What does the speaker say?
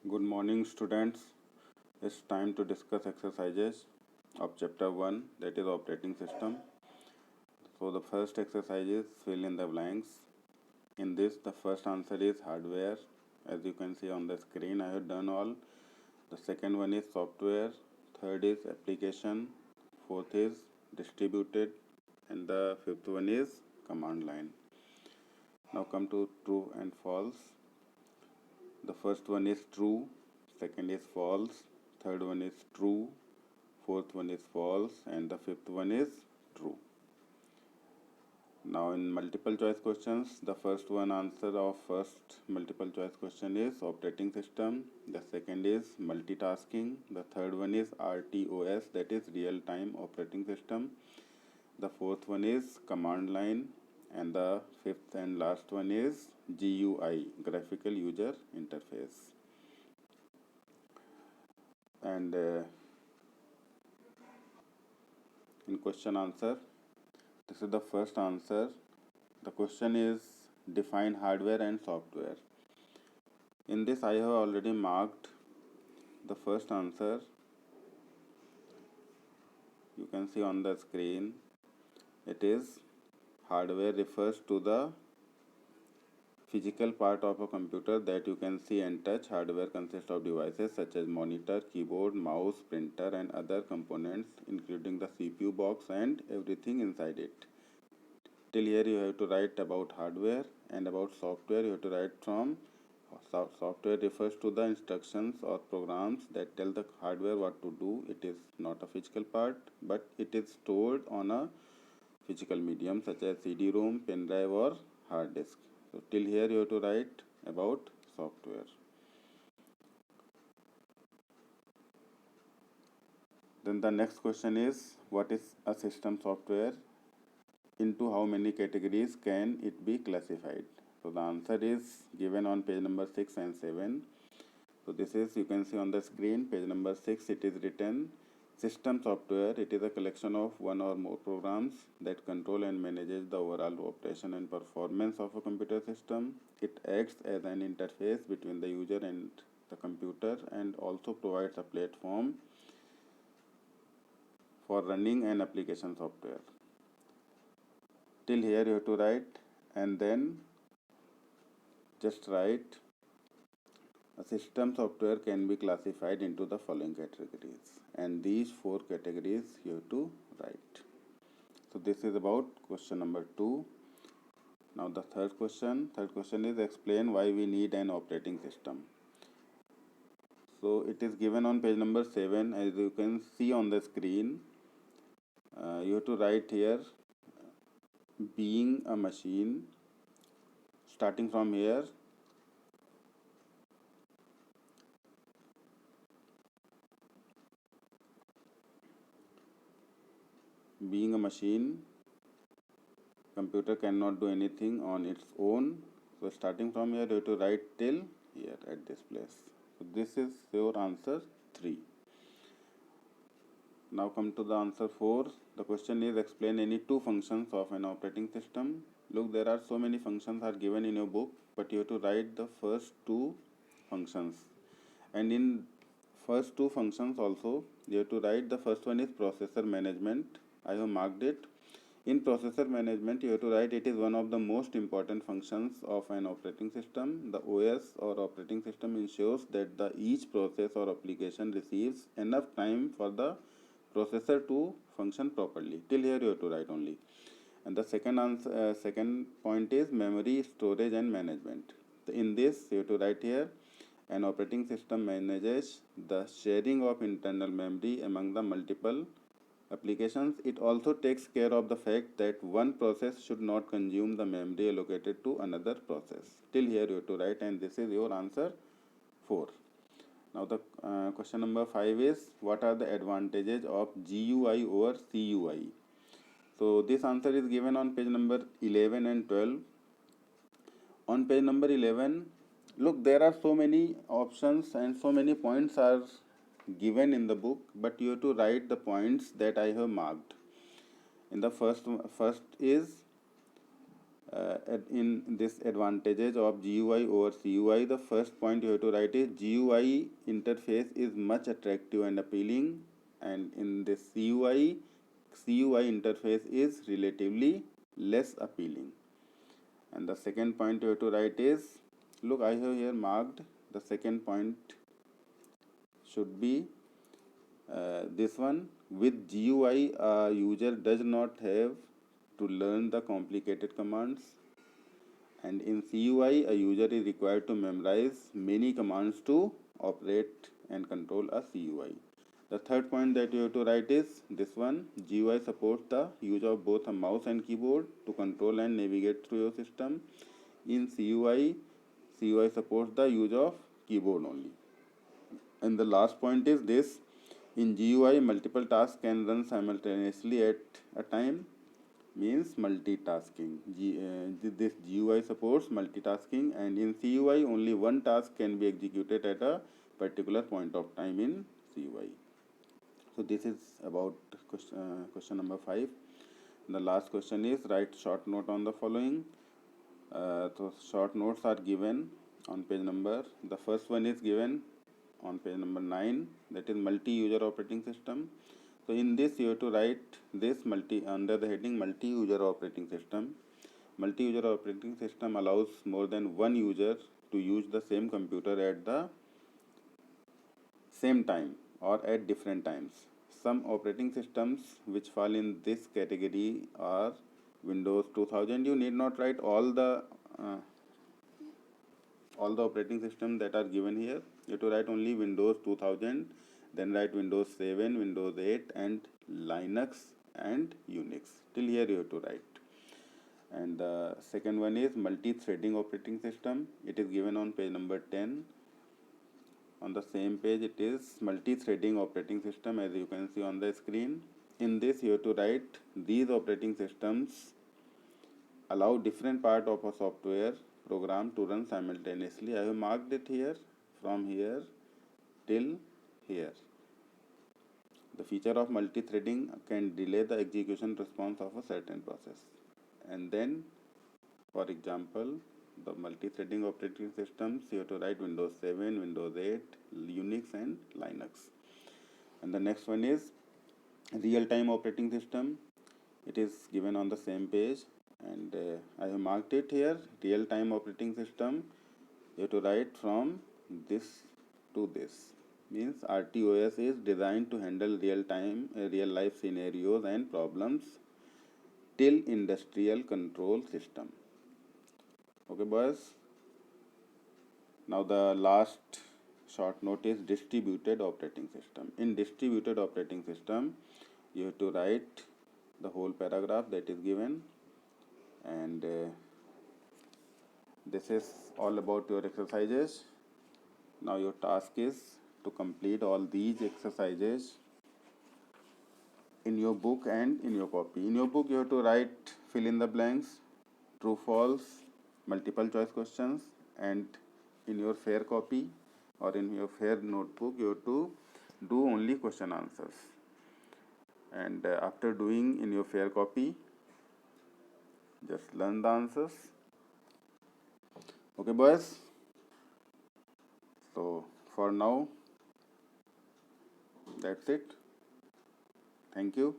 Good morning, students. It's time to discuss exercises of chapter 1, that is operating system. So, the first exercise is fill in the blanks. In this, the first answer is hardware. As you can see on the screen, I have done all. The second one is software. Third is application. Fourth is distributed. And the fifth one is command line. Now, come to true and false. The first one is true, second is false, third one is true, fourth one is false, and the fifth one is true. Now in multiple choice questions, the first one answer of first multiple choice question is operating system, the second is multitasking, the third one is RTOS, that is real time operating system, the fourth one is command line, and the fifth and last one is GUI, graphical user interface. And in question answer, this is the first answer. The question is define hardware and software. In this I have already marked the first answer. You can see on the screen. It is hardware refers to the physical part of a computer that you can see and touch. Hardware consists of devices such as monitor, keyboard, mouse, printer, and other components, including the CPU box and everything inside it. Till here you have to write about hardware, and about software you have to write from software refers to the instructions or programs that tell the hardware what to do. It is not a physical part, but it is stored on a physical medium such as CD-ROM, pen drive, or hard disk. So till here you have to write about software. Then the next question is, what is a system software? Into how many categories can it be classified? So the answer is given on page number 6 and 7. So this is, you can see on the screen, page number 6, it is written system software. It is a collection of one or more programs that control and manages the overall operation and performance of a computer system. It acts as an interface between the user and the computer and also provides a platform for running an application software. Till here you have to write, and then just write a system software can be classified into the following categories, and these 4 categories you have to write. So this is about question number 2. Now the third question is explain why we need an operating system. So it is given on page number 7, as you can see on the screen. You have to write here being a machine. Starting from here, being a machine, computer cannot do anything on its own. So starting from here you have to write till here at this place. So this is your answer 3. Now come to the answer 4. The question is explain any 2 functions of an operating system. Look, there are so many functions are given in your book, but you have to write the first 2 functions. And in first 2 functions also you have to write, the first one is processor management. I have marked it. In processor management you have to write it is one of the most important functions of an operating system. The OS or operating system ensures that the each process or application receives enough time for the processor to function properly. Till here you have to write only. And the second point is memory, storage, and management. In this you have to write here, an operating system manages the sharing of internal memory among the multiple applications. It also takes care of the fact that one process should not consume the memory allocated to another process. Till here you have to write, and this is your answer 4. Now the question number 5 is, what are the advantages of GUI over CUI? So this answer is given on page number 11 and 12. On page number 11, look, there are so many options and so many points are given in the book, but you have to write the points that I have marked. In the first is In this advantages of GUI over CUI, the first point you have to write is GUI interface is much attractive and appealing, and in this CUI interface is relatively less appealing. And the second point you have to write is, look, I have here marked the second point should be this one. With GUI, a user does not have to learn the complicated commands, and in CUI, a user is required to memorize many commands to operate and control a CUI. The third point that you have to write is this one. GUI supports the use of both a mouse and keyboard to control and navigate through your system. In CUI supports the use of keyboard only. And the last point is this: in GUI, multiple tasks can run simultaneously at a time, means multitasking. This GUI supports multitasking, and in CUI, only one task can be executed at a particular point of time in CUI. So this is about question number 5. The last question is write short note on the following. So short notes are given on page number. The first one is given on page number 9, that is multi-user operating system. So in this you have to write this under the heading multi-user operating system. Multi-user operating system allows more than one user to use the same computer at the same time or at different times. Some operating systems which fall in this category are Windows 2000. You need not write all the operating systems that are given here. You have to write only Windows 2000, then write Windows 7, Windows 8 and Linux and Unix. Till here you have to write. And the second one is multi-threading operating system. It is given on page number 10. On the same page it is multi-threading operating system, as you can see on the screen. In this you have to write these operating systems allow different part of a software program to run simultaneously. I have marked it here from here till here. The feature of multi-threading can delay the execution response of a certain process. And then, for example, the multi-threading operating systems, you have to write Windows 7, Windows 8, Unix and Linux. And the next one is real-time operating system. It is given on the same page, and I have marked it here. Real-time operating system, you have to write from this to this. Means RTOS is designed to handle real-time, real-life scenarios and problems till industrial control system. Okay, boys. Now the last short note is distributed operating system. In distributed operating system, you have to write the whole paragraph that is given, and this is all about your exercises. Now your task is to complete all these exercises in your book and in your copy. In your book you have to write fill in the blanks, true false, multiple choice questions, and in your fair copy or in your fair notebook you have to do only question answers. And after doing in your fair copy, just learn the answers. Okay, boys. So for now, that's it. Thank you.